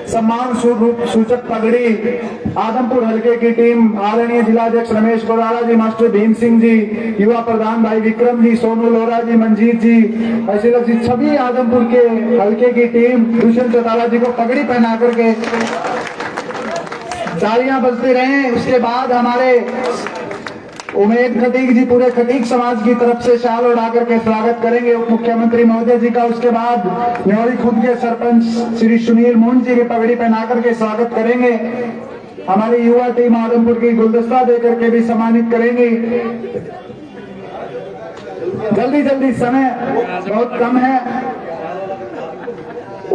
सम्मान सूचक पगड़ी आदमपुर हल्के की टीम आदरणीय जिलाध्यक्ष रमेश गोदारा जी, मास्टर भीम सिंह जी, युवा प्रधान भाई विक्रम जी, सोनू लोहरा जी, मंजीत जी, ऐसे जी सभी आदमपुर के हल्के की टीम दुष्यंत चौटाला जी को पगड़ी पहना करके तालियां बजती रहे। उसके बाद हमारे उमेद खटीक जी पूरे खटीक समाज की तरफ से शाल उड़ा करके स्वागत करेंगे उप मुख्यमंत्री महोदय जी का। उसके बाद न्योली खुद के सरपंच श्री सुनील मूंड जी की पगड़ी पहना करके स्वागत करेंगे। हमारी युवा टीम आदमपुर की गुलदस्ता देकर के भी सम्मानित करेंगी। जल्दी जल्दी, समय बहुत कम है।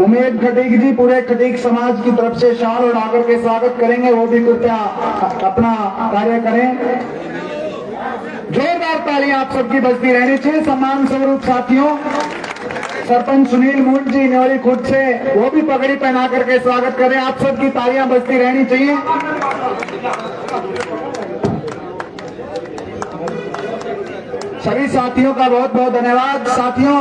उमेद खटीक जी पूरे खटीक समाज की तरफ से शाल उड़ा करके स्वागत करेंगे, वो भी कृपया अपना कार्य करें। जोरदार तालियां आप सबकी बजती रहनी चाहिए। सम्मान स्वरूप साथियों सरपंच सुनील मूंड जी न्योली खुद से वो भी पगड़ी पहना करके स्वागत करें। आप सबकी तालियां बजती रहनी चाहिए। सभी साथियों का बहुत बहुत धन्यवाद। साथियों,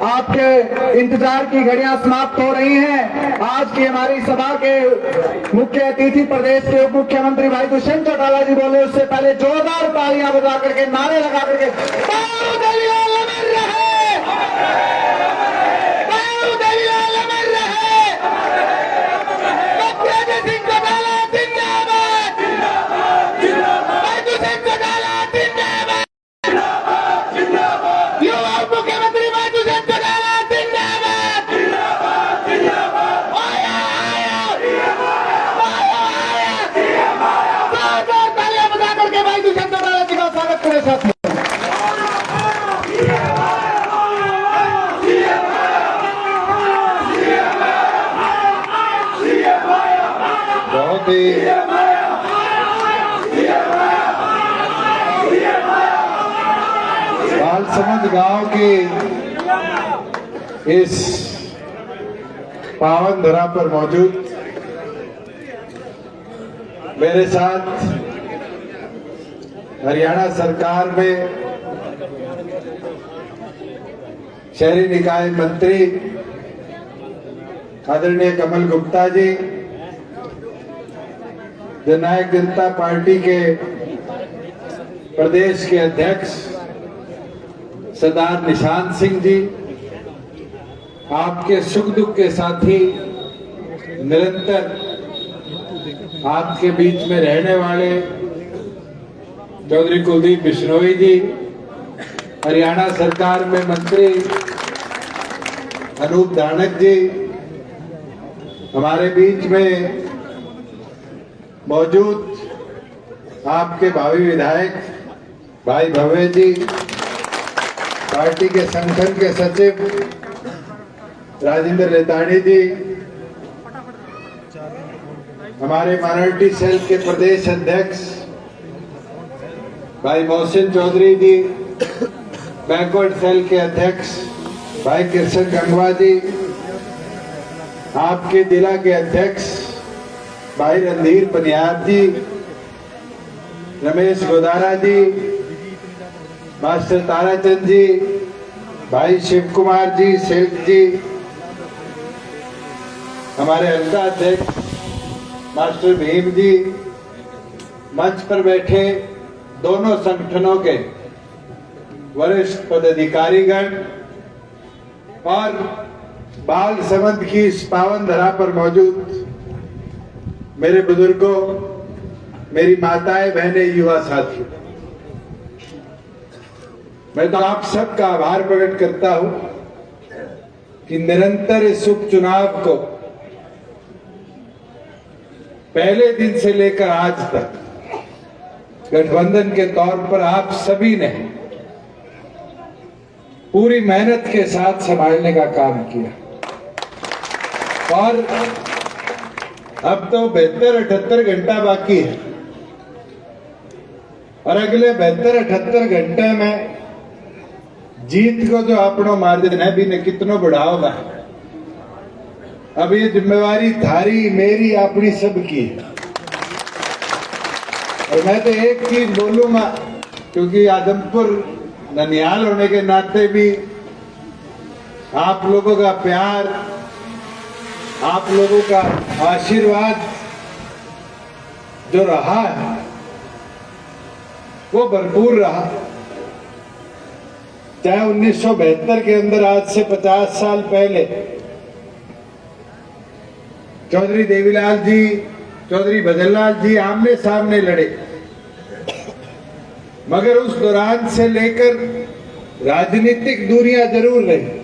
आपके इंतजार की घड़ियां समाप्त हो रही हैं। आज की हमारी सभा के मुख्य अतिथि प्रदेश के उप मुख्यमंत्री भाई दुष्यंत चौटाला जी बोले, उससे पहले जोरदार तालियां बजा करके नारे लगा करके बालसमंद गांव की इस पावन धरा पर मौजूद मेरे साथ हरियाणा सरकार में शहरी निकाय मंत्री आदरणीय कमल गुप्ता जी, जननायक जनता पार्टी के प्रदेश के अध्यक्ष सरदार निशांत सिंह जी, आपके सुख दुख के साथी, निरंतर आपके बीच में रहने वाले चौधरी कुलदीप बिश्नोई जी, हरियाणा सरकार में मंत्री अनूप धानक जी, हमारे बीच में मौजूद आपके भावी विधायक भाई भव्य जी, पार्टी के संगठन के सचिव राजेंद्र रेताड़ी जी, हमारे माइनॉरिटी सेल के प्रदेश अध्यक्ष भाई मोहसिन चौधरी जी, बैकवर्ड सेल के अध्यक्ष भाई कृष्ण गंगवा जी, आपके जिला के अध्यक्ष भाई रणधीर पनियार जी, रमेश गोदारा जी, मास्टर ताराचंद जी, भाई शिव कुमार जी, सिल्क जी, हमारे हल्का अध्यक्ष मास्टर भीम जी, मंच पर बैठे दोनों संगठनों के वरिष्ठ पदाधिकारीगण और बालसमंद की इस पावन धरा पर मौजूद मेरे बुजुर्गों, मेरी माताएं, बहनें, युवा साथियों, मैं तो आप सबका आभार प्रकट करता हूं कि निरंतर इस उपचुनाव को पहले दिन से लेकर आज तक गठबंधन के तौर पर आप सभी ने पूरी मेहनत के साथ संभालने का काम किया। और अब तो 72-78 घंटा बाकी है और अगले 72-78 घंटे में जीत को जो अपनो मार्जिन है भी ने कितनो बढ़ाओगा। अब ये जिम्मेवारी थारी, मेरी, अपनी सबकी है। और मैं तो एक चीज बोलूंगा, क्योंकि आदमपुर ननिहाल होने के नाते भी आप लोगों का प्यार आप लोगों का आशीर्वाद जो रहा है वो भरपूर रहा। चाहे 1972 के अंदर आज से 50 साल पहले चौधरी देवीलाल जी, चौधरी भजनलाल जी आमने सामने लड़े, मगर उस दौरान से लेकर राजनीतिक दूरियां जरूर रही,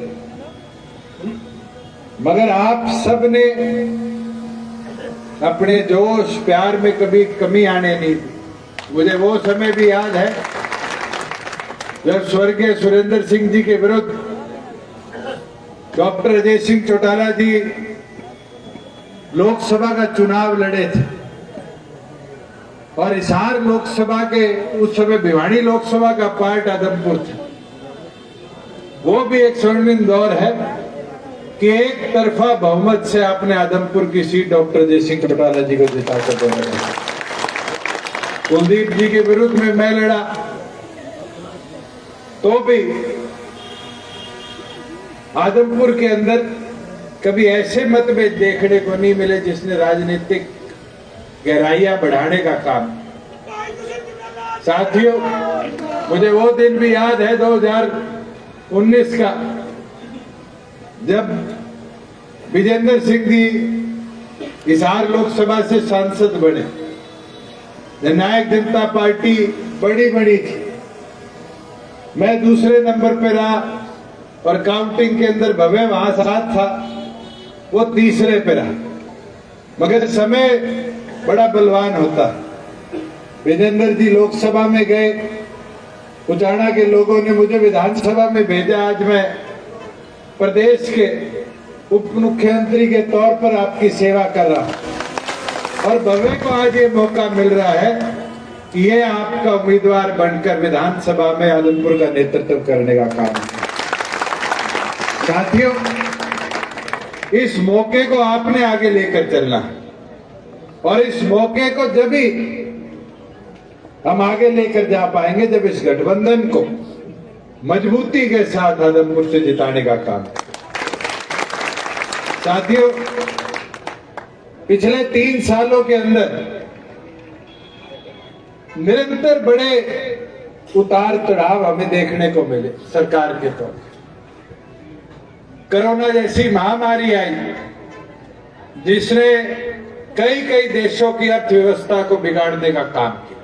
मगर आप सब ने अपने जोश प्यार में कभी कमी आने नहीं दी। मुझे वो समय भी याद है जब स्वर्गीय सुरेंद्र सिंह जी के विरुद्ध डॉक्टर अजय सिंह चौटाला जी लोकसभा का चुनाव लड़े थे और हिसार लोकसभा के उस समय भिवाड़ी लोकसभा का पार्ट आदमपुर था। वो भी एक स्वर्णिम दौर है कि एक तरफा बहुमत से आपने आदमपुर की सीट डॉक्टर अजय सिंह चौटाला जी को जिता कर देना। कुलदीप जी के विरुद्ध में मैं लड़ा तो भी आदमपुर के अंदर कभी ऐसे मतभेद देखने को नहीं मिले जिसने राजनीतिक गहराइयां बढ़ाने का काम। साथियों, मुझे वो दिन भी याद है 2019 का, जब विजेंद्र सिंह जी हिसार लोकसभा से सांसद बने। जननायक जनता पार्टी बड़ी थी, मैं दूसरे नंबर पे रहा और काउंटिंग के अंदर भव्य वहां साथ था, वो तीसरे पे रहा। मगर समय बड़ा बलवान होता। विजेंद्र जी लोकसभा में गए, उचाना के लोगों ने मुझे विधानसभा में भेजा। आज मैं प्रदेश के उप मुख्यमंत्री के तौर पर आपकी सेवा कर रहा हूं और भव्य को आज ये मौका मिल रहा है कि ये आपका उम्मीदवार बनकर विधानसभा में आदमपुर का नेतृत्व करने का काम। साथियों, इस मौके को आपने आगे लेकर चलना है और इस मौके को जब भी हम आगे लेकर जा पाएंगे जब इस गठबंधन को मजबूती के साथ आदमपुर से जिताने का काम। साथियों, पिछले 3 सालों के अंदर निरंतर बड़े उतार चढ़ाव हमें देखने को मिले। सरकार के तौर पर कोरोना जैसी महामारी आई जिसने कई देशों की अर्थव्यवस्था को बिगाड़ने का काम किया।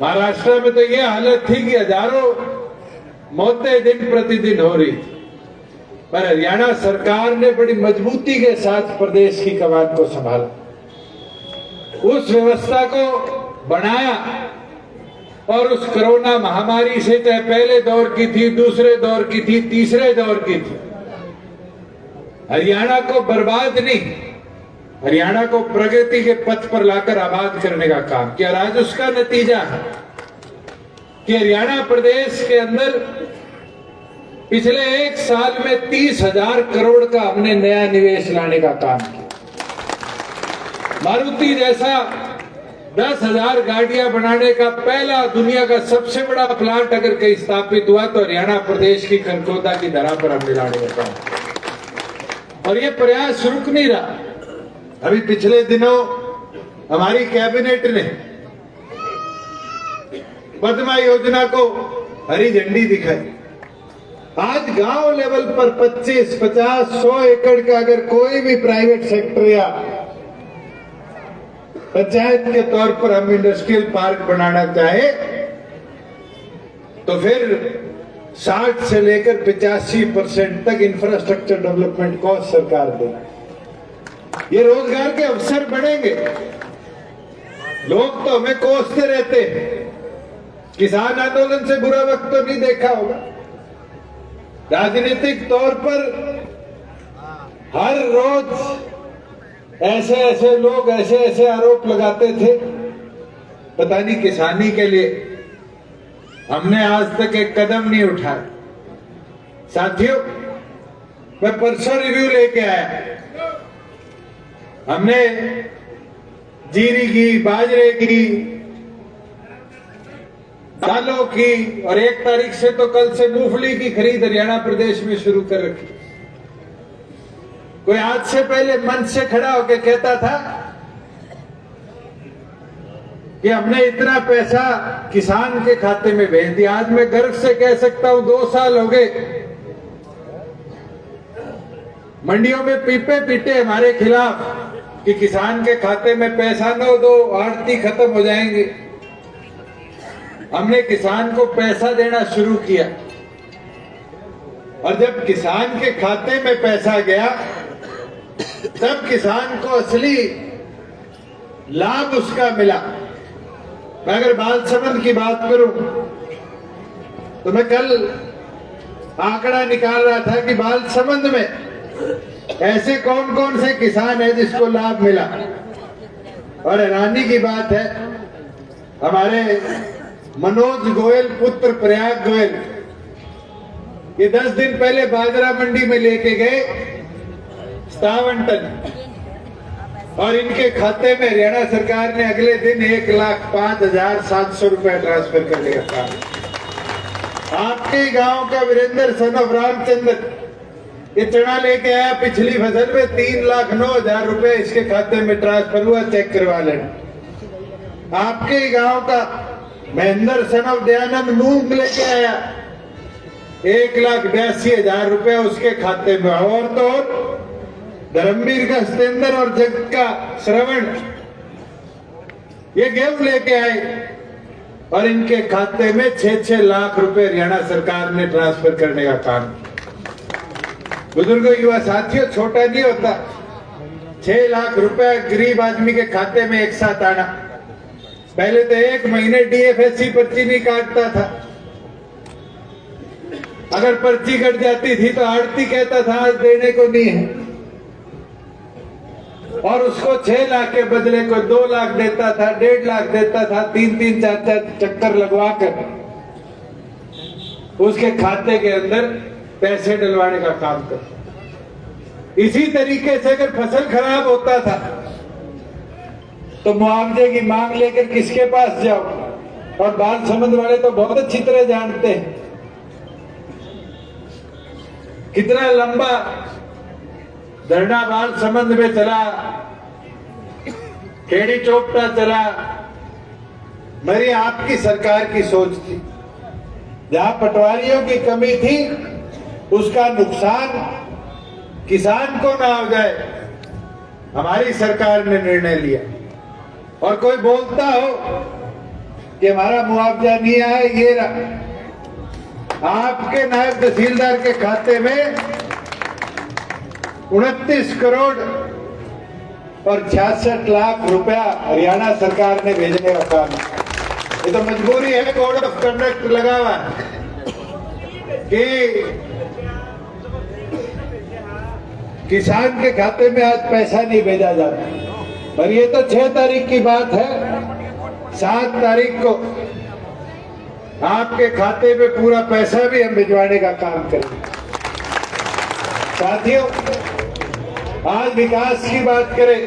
महाराष्ट्र में तो यह हालत थी कि हजारों मौतें दिन प्रतिदिन हो रही थी, पर हरियाणा सरकार ने बड़ी मजबूती के साथ प्रदेश की कमान को संभाला, उस व्यवस्था को बनाया और उस कोरोना महामारी से चाहे पहले दौर की थी, दूसरे दौर की थी, तीसरे दौर की थी, हरियाणा को बर्बाद नहीं, हरियाणा को प्रगति के पथ पर लाकर आबाद करने का काम किया। आज उसका नतीजा है कि हरियाणा प्रदेश के अंदर पिछले 1 साल में 30,000 करोड़ का हमने नया निवेश लाने का काम किया। मारुति जैसा 10,000 गाड़ियां बनाने का पहला दुनिया का सबसे बड़ा प्लांट अगर कहीं स्थापित हुआ तो हरियाणा प्रदेश की खनखोदा की धरा पर हमने लाने का काम। और ये प्रयास रुक नहीं रहा। अभी पिछले दिनों हमारी कैबिनेट ने पद्मा योजना को हरी झंडी दिखाई। आज गांव लेवल पर 25, 50, 100 एकड़ का अगर कोई भी प्राइवेट सेक्टर या पंचायत के तौर पर हम इंडस्ट्रियल पार्क बनाना चाहे तो फिर 60 से लेकर 85% तक इंफ्रास्ट्रक्चर डेवलपमेंट कॉस्ट सरकार देगी। ये रोजगार के अवसर बढ़ेंगे। लोग तो हमें कोसते रहते हैं, किसान आंदोलन से बुरा वक्त तो नहीं देखा होगा। राजनीतिक तौर पर हर रोज ऐसे लोग ऐसे आरोप लगाते थे, पता नहीं किसानी के लिए हमने आज तक एक कदम नहीं उठाया। साथियों, मैं परसों रिव्यू लेके आया। हमने जीरी की, बाजरे की, दालों की और 1 तारीख से तो कल से मूंगफली की खरीद हरियाणा प्रदेश में शुरू कर रखी। कोई आज से पहले मंच से खड़ा होकर कहता था कि हमने इतना पैसा किसान के खाते में भेज दिया। आज मैं गर्व से कह सकता हूं 2 साल हो गए मंडियों में पीपे पीटे हमारे खिलाफ कि किसान के खाते में पैसा न दो, आड़ती खत्म हो जाएंगे। हमने किसान को पैसा देना शुरू किया और जब किसान के खाते में पैसा गया तब किसान को असली लाभ उसका मिला। मैं अगर बालसमंद की बात करूं तो मैं कल आंकड़ा निकाल रहा था कि बालसमंद में ऐसे कौन कौन से किसान हैं जिसको लाभ मिला। और हैरानी की बात है, हमारे मनोज गोयल पुत्र प्रयाग गोयल ये 10 दिन पहले बाजरा मंडी में लेके गए 57 टन और इनके खाते में हरियाणा सरकार ने अगले दिन 1,05,700 रुपए ट्रांसफर करने का काम। आपके गांव का वीरेंद्र सन ऑफ रामचंद्र ये चना लेके आया, पिछली फसल में 3,09,000 रुपए इसके खाते में ट्रांसफर हुआ, चेक करवा लेना। आपके गांव का महेंद्र सन ऑफ दयानंद मूंग लेके आया, 1,82,000 रुपए उसके खाते में। और तो और धर्मवीर का सतेंद्र और जग का श्रवण ये गेहूं लेके आए और इनके खाते में 6-6 लाख रुपए हरियाणा सरकार ने ट्रांसफर करने का काम। बुजुर्गों, युवा साथियों, छोटा नहीं होता। 6 लाख रुपए गरीब आदमी के खाते में एक साथ आना। पहले तो 1 महीने डीएफएससी पर्ची नहीं काटता था। अगर पर्ची कट जाती थी तो आड़ती कहता था आज देने को नहीं है और उसको 6 लाख के बदले को 2 लाख देता था, 1.5 लाख देता था। 3-3, 4-4 चक्कर लगवा कर उसके खाते के अंदर पैसे डलवाने का काम कर। इसी तरीके से अगर फसल खराब होता था तो मुआवजे की मांग लेकर किसके पास जाओ, और बालसमंद वाले तो बहुत अच्छी तरह जानते हैं कितना लंबा धरना बालसमंद में चला, खेड़ी चौपटा चला। मेरी आपकी सरकार की सोच थी, जहां पटवारियों की कमी थी उसका नुकसान किसान को ना हो जाए, हमारी सरकार ने निर्णय लिया। और कोई बोलता हो कि हमारा मुआवजा नहीं आया, ये रहा आपके नायब तहसीलदार के खाते में 29 करोड़ और 66 लाख रुपया हरियाणा सरकार ने भेजने का काम। ये तो मजबूरी है, कोड ऑफ कंडक्ट लगा हुआ कि किसान के खाते में आज पैसा नहीं भेजा जाता। और ये तो 6 तारीख की बात है, 7 तारीख को आपके खाते में पूरा पैसा भी हम भिजवाने का काम करेंगे। साथियों, आज विकास की बात करें,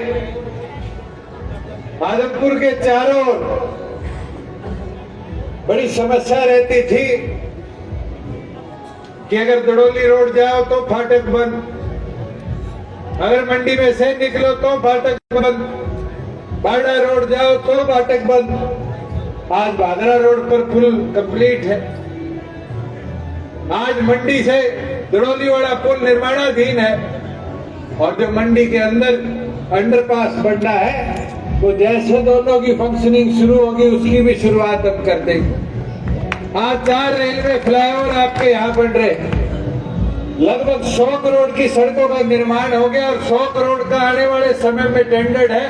आदमपुर के चारों ओर बड़ी समस्या रहती थी कि अगर दड़ोली रोड जाओ तो फाटक बंद, अगर मंडी में से निकलो तो फाटक बंद, बाड़ा रोड जाओ तो फाटक बंद। आज भादरा रोड पर पुल कंप्लीट है। आज मंडी से दड़ोली वाला पुल निर्माणाधीन है और जो मंडी के अंदर अंडरपास बनना है वो जैसे दोनों की फंक्शनिंग शुरू होगी उसकी भी शुरुआत हम कर देंगे। आज 4 रेलवे फ्लाईओवर आपके यहाँ बन रहे हैं। लगभग 100 करोड़ की सड़कों का निर्माण हो गया और 100 करोड़ का आने वाले समय में टेंडर्ड है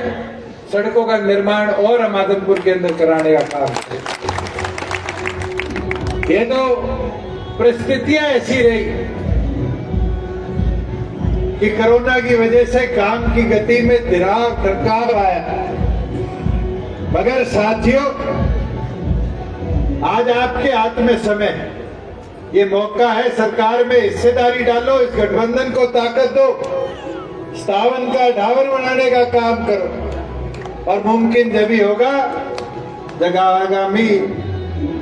सड़कों का निर्माण और हम आदमपुर के अंदर कराने का काम। ये तो परिस्थितियां ऐसी रही कि कोरोना की वजह से काम की गति में धराव आया। मगर साथियों, आज आपके हाथ में समय है, ये मौका है, सरकार में हिस्सेदारी डालो, इस गठबंधन को ताकत दो, 57 का ढावर बनाने का काम करो। और मुमकिन जब ही होगा जब आगामी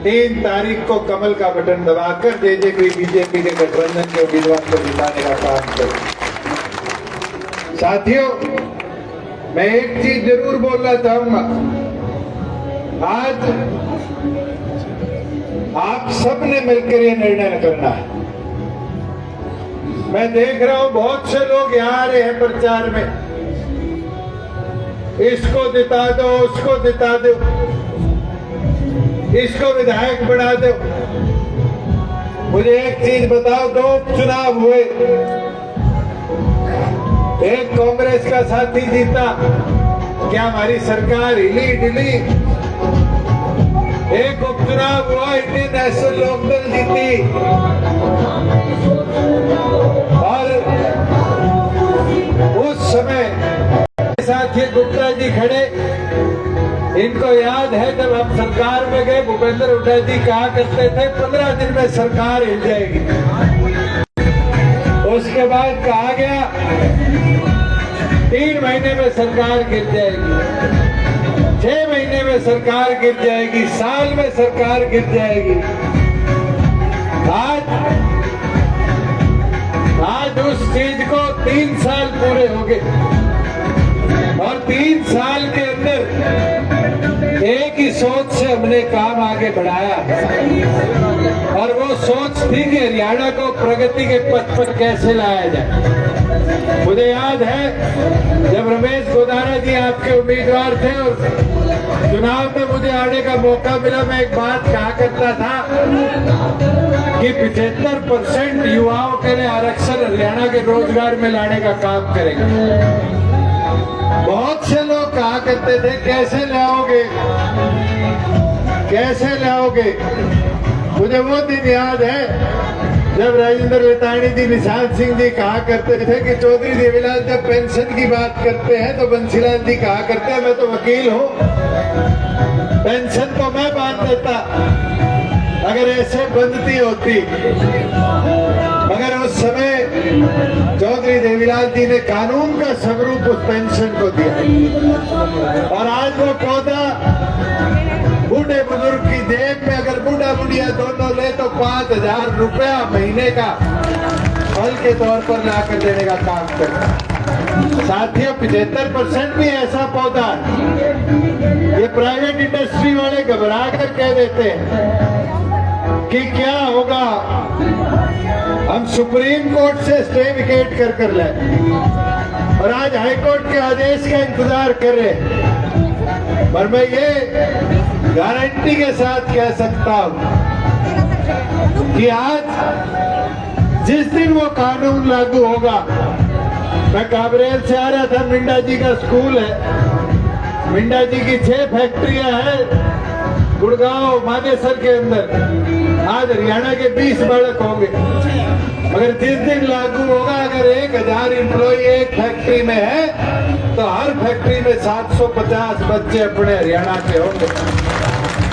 3 तारीख को कमल का बटन दबाकर जेजेपी बीजेपी के गठबंधन के उम्मीदवार को जिताने का काम करो। साथियों, मैं एक चीज जरूर बोलना चाहूंगा। आज आप सबने मिलकर ये निर्णय करना है। मैं देख रहा हूं बहुत से लोग यहाँ आ रहे हैं प्रचार में, इसको जिता दो, उसको जिता दो, इसको विधायक बना दो। मुझे एक चीज बताओ, 2 उपचुनाव हुए, एक कांग्रेस का साथी जीता, क्या हमारी सरकार हिली डिली? एक उपचुनाव हुआ, इंडियन नेशनल लोकदल जीती, और उस समय साथ ये गुप्ता जी खड़े, इनको याद है जब हम सरकार में गए, भूपेंद्र हुड्डा जी कहा करते थे 15 दिन में सरकार हिल जाएगी। उसके बाद कहा गया 3 महीने में सरकार गिर जाएगी, 6 महीने में सरकार गिर जाएगी, साल में सरकार गिर जाएगी। आज उस चीज को 3 साल पूरे हो गए, और 3 साल के अंदर एक ही सोच से हमने काम आगे बढ़ाया, और वो सोच थी कि हरियाणा को प्रगति के पथ पर कैसे लाया जाए। मुझे याद है जब रमेश गोदारा जी आपके उम्मीदवार थे और चुनाव में मुझे आने का मौका मिला, मैं एक बात कहा करता था कि 75% युवाओं के लिए आरक्षण हरियाणा के रोजगार में लाने का काम करेगा। बहुत से लोग कहा करते थे कैसे लाओगे, कैसे लाओगे। मुझे वो दिन याद है जब राजेंद्र रिताणी जी, निशांत सिंह जी कहा करते थे कि चौधरी देवीलाल जब पेंशन की बात करते हैं तो बंसीलाल जी कहा करते हैं मैं तो वकील हूँ, पेंशन तो मैं बांध देता अगर ऐसे बंधती होती। मगर उस समय चौधरी देवीलाल जी ने कानून का स्वरूप उस पेंशन को दिया, और आज वो पौधा बूढ़े बुजुर्ग की जेब में अगर बूढ़ा बुढ़िया दोनों ले तो 5,000 रुपया महीने का फल के तौर पर लाकर देने का काम करता है। साथियों, 75% भी ऐसा पौधा है, ये प्राइवेट इंडस्ट्री वाले घबरा कर कह देते हैं कि क्या होगा, हम सुप्रीम कोर्ट से स्टे विकेट कर ले, और आज हाई कोर्ट के आदेश का इंतजार कर रहे हैं। पर मैं ये गारंटी के साथ कह सकता हूं कि आज जिस दिन वो कानून लागू होगा, मैं काबरेल से आ रहा था, मिंडा जी का स्कूल है, मिंडा जी की 6 फैक्ट्रियां हैं गुड़गांव मानेसर के अंदर, आज हरियाणा के 20 बालक होंगे। मगर जिस दिन लागू होगा, अगर 1000 एम्प्लॉय एक फैक्ट्री में है तो हर फैक्ट्री में 750 बच्चे अपने हरियाणा के होंगे।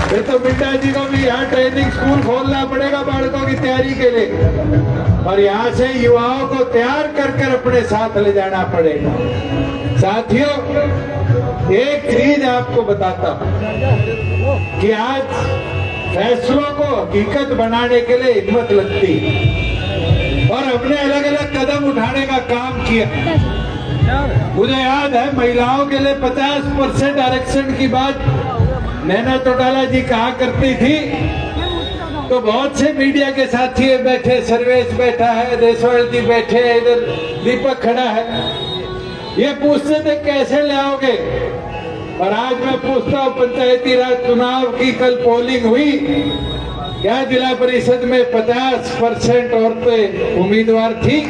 फिर तो मिंडा जी को भी यहाँ ट्रेनिंग स्कूल खोलना पड़ेगा बालकों की तैयारी के लिए, और यहाँ से युवाओं को तैयार कर अपने साथ ले जाना पड़ेगा। साथियों, एक चीज आपको बताता हूँ कि आज फैसलों को हकीकत बनाने के लिए हिम्मत लगती है, और हमने अलग अलग कदम उठाने का काम किया। मुझे याद है महिलाओं के लिए 50% आरक्षण की बात नैना चौटाला जी कहा करती थी, तो बहुत से मीडिया के साथी बैठे, सर्वेश बैठा है, देशवाल जी बैठे, इधर दीपक खड़ा है, ये पूछते थे कैसे लाओगे। और आज मैं पूछता हूँ, पंचायती राज चुनाव की कल पोलिंग हुई, क्या जिला परिषद में 50% औरतें उम्मीदवार थी?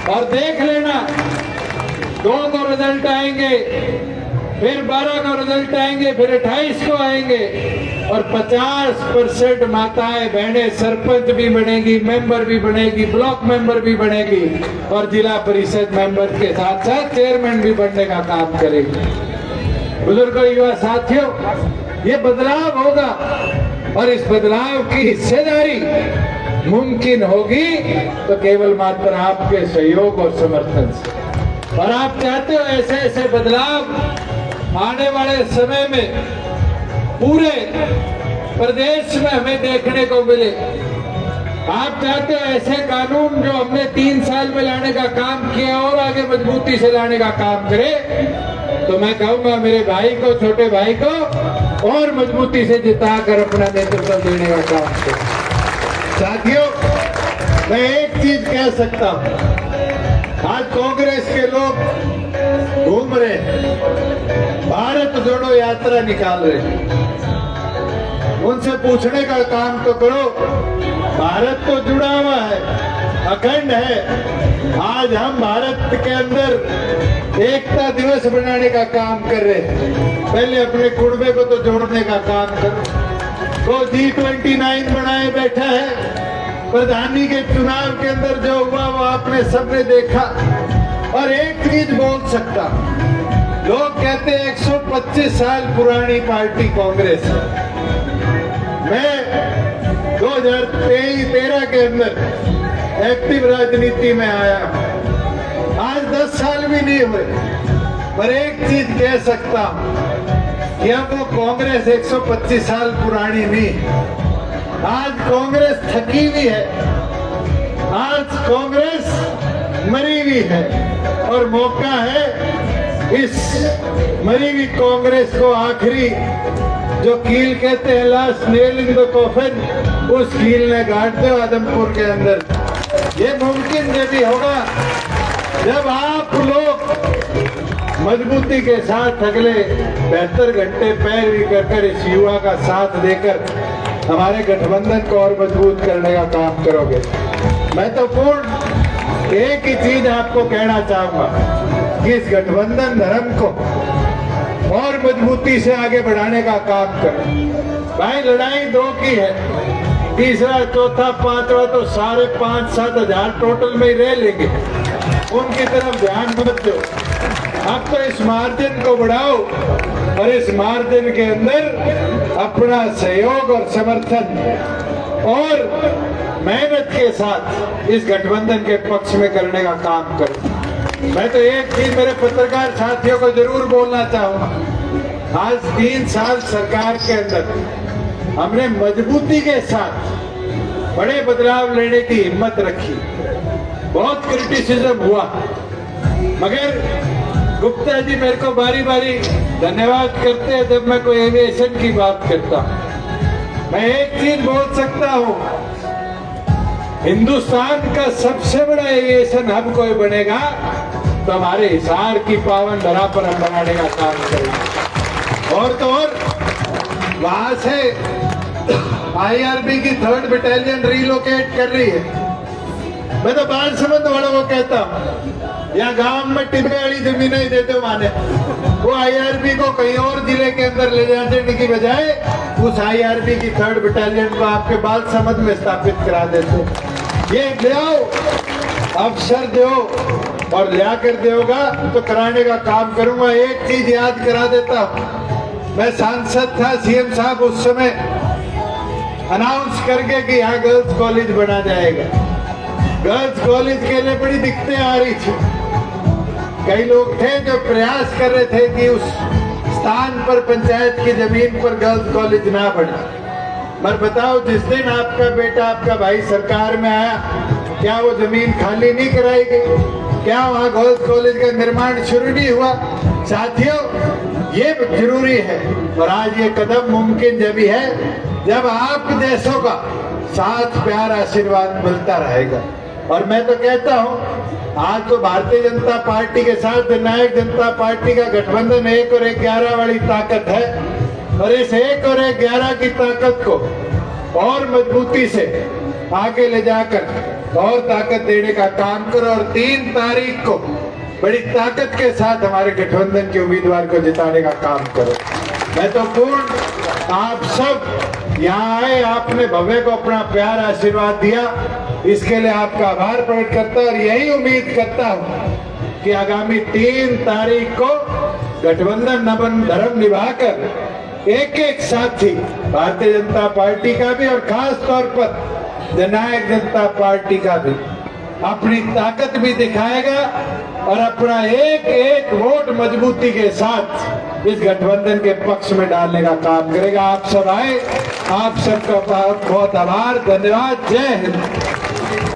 और देख लेना, 2 को रिजल्ट आएंगे, फिर 12 को रिजल्ट आएंगे, फिर 28 को आएंगे, और 50% माताएं बहनें सरपंच भी बनेगी, मेंबर भी बनेगी, ब्लॉक मेंबर भी बनेगी, और जिला परिषद मेंबर के साथ साथ चेयरमैन भी बनने का काम करेगी। बुजुर्गों, युवा साथियों, ये बदलाव होगा, और इस बदलाव की हिस्सेदारी मुमकिन होगी तो केवल मात्र आपके सहयोग और समर्थन से। और आप चाहते हो ऐसे ऐसे बदलाव आने वाले समय में पूरे प्रदेश में हमें देखने को मिले। आप चाहते हो ऐसे कानून जो हमने 3 साल में लाने का काम किया और आगे मजबूती से लाने का काम करे, तो मैं कहूंगा मेरे भाई को, छोटे भाई को और मजबूती से जिताकर अपना नेतृत्व देने का काम करे। साथियों, मैं एक चीज कह सकता हूं, आज कांग्रेस के लोग घूम रहे हैं, भारत जोड़ो यात्रा निकाल रहे हैं। उनसे पूछने का काम तो करो, भारत तो जुड़ा हुआ है, अखंड है। आज हम भारत के अंदर एकता दिवस बनाने का काम कर रहे हैं। पहले अपने कुड़बे को तो जोड़ने का काम करो। तो G29 बनाए बैठा है, प्रधानी के चुनाव के अंदर जो हुआ वो आपने सबने देखा। और एक चीज बोल सकता, लोग कहते हैं 125 साल पुरानी पार्टी कांग्रेस है। मैं 2013 के अंदर एक्टिव राजनीति में आया, आज 10 साल भी नहीं हुए, पर एक चीज कह सकता हूं कि अब वो कांग्रेस 125 साल पुरानी नहीं, आज कांग्रेस थकी हुई है, आज कांग्रेस मरी हुई है। और मौका है इस मरी हुई कांग्रेस को आखिरी जो कील कहते हैं, last nail in the coffin, उस कील ने गाड़ दो आदमपुर के अंदर। ये मुमकिन जब भी होगा जब आप लोग मजबूती के साथ अगले 72 घंटे पैरवी कर इस युवा का साथ देकर हमारे गठबंधन को और मजबूत करने का काम करोगे। मैं तो पूर्ण एक ही चीज आपको कहना चाहूंगा कि इस गठबंधन धर्म को और मजबूती से आगे बढ़ाने का काम करें। भाई लड़ाई 2 की है, तीसरा, चौथा, पांचवा तो सारे 5-7 हजार टोटल में ही रह लेंगे, उनकी तरफ ध्यान मत दो। अब तो इस मार्जिन को बढ़ाओ और इस मार्जिन के अंदर अपना सहयोग और समर्थन और मेहनत के साथ इस गठबंधन के पक्ष में करने का काम करो। मैं तो एक चीज मेरे पत्रकार साथियों को जरूर बोलना चाहूंगा, आज 3 साल सरकार के अंदर हमने मजबूती के साथ बड़े बदलाव लेने की हिम्मत रखी। बहुत क्रिटिसिज्म हुआ, मगर गुप्ता जी मेरे को बारी बारी धन्यवाद करते हैं जब मैं कोई एविएशन की बात करता हूं। मैं एक चीज बोल सकता हूं, हिंदुस्तान का सबसे बड़ा एविएशन हब कोई बनेगा तो हमारे हिसार की पावन धरा पर हम बनाने का काम करेंगे। और तो और वहां से IRB की 3rd बटालियन रिलोकेट कर रही है। मैं तो बालसमंद वालों को कहता हूँ, या गांव में टिब्बे वाली जमीनें ही देते माने, वो IRB को कहीं और जिले के अंदर ले जाने की बजाय उस IRB की 3rd बटालियन को आपके बालसमंद में स्थापित करा देते। ये ले अवसर दो और लिया कर दोगा तो कराने का काम करूंगा। एक चीज याद करा देता हूं, मैं सांसद था, CM साहब उस समय अनाउंस करके कि यहाँ गर्ल्स कॉलेज बना जाएगा। गर्ल्स कॉलेज के लिए बड़ी दिक्कतें आ रही थी, कई लोग थे जो प्रयास कर रहे थे कि उस स्थान पर पंचायत की जमीन पर गर्ल्स कॉलेज ना बने। पर बताओ, जिस दिन आपका बेटा, आपका भाई सरकार में आया, क्या वो जमीन खाली नहीं कराई गई? क्या वहाँ गर्ल्स कॉलेज का निर्माण शुरू नहीं हुआ? साथियों, ये जरूरी है। और आज ये कदम मुमकिन जब ही है जब आप जैसों का साथ, प्यार, आशीर्वाद मिलता रहेगा। और मैं तो कहता हूँ, आज तो भारतीय जनता पार्टी के साथ जननायक जनता पार्टी का गठबंधन 1 और 11 वाली ताकत है। और इस 1 और 11 की ताकत को और मजबूती से आगे ले जाकर और ताकत देने का काम करो। और 3 तारीख को बड़ी ताकत के साथ हमारे गठबंधन के उम्मीदवार को जिताने का काम करो। मैं तो पूर्ण आप सब यहाँ आए, आपने भव्य को अपना प्यार आशीर्वाद दिया, इसके लिए आपका आभार प्रकट करता हूं। और यही उम्मीद करता हूं कि आगामी 3 तारीख को गठबंधन नमन धर्म निभाकर एक एक साथी भारतीय जनता पार्टी का भी और खास तौर पर जननायक जनता पार्टी का भी अपनी ताकत भी दिखाएगा और अपना एक एक वोट मजबूती के साथ इस गठबंधन के पक्ष में डालने का काम करेगा। आप सब आए, आप सबका बहुत बहुत आभार, धन्यवाद, जय हिंद।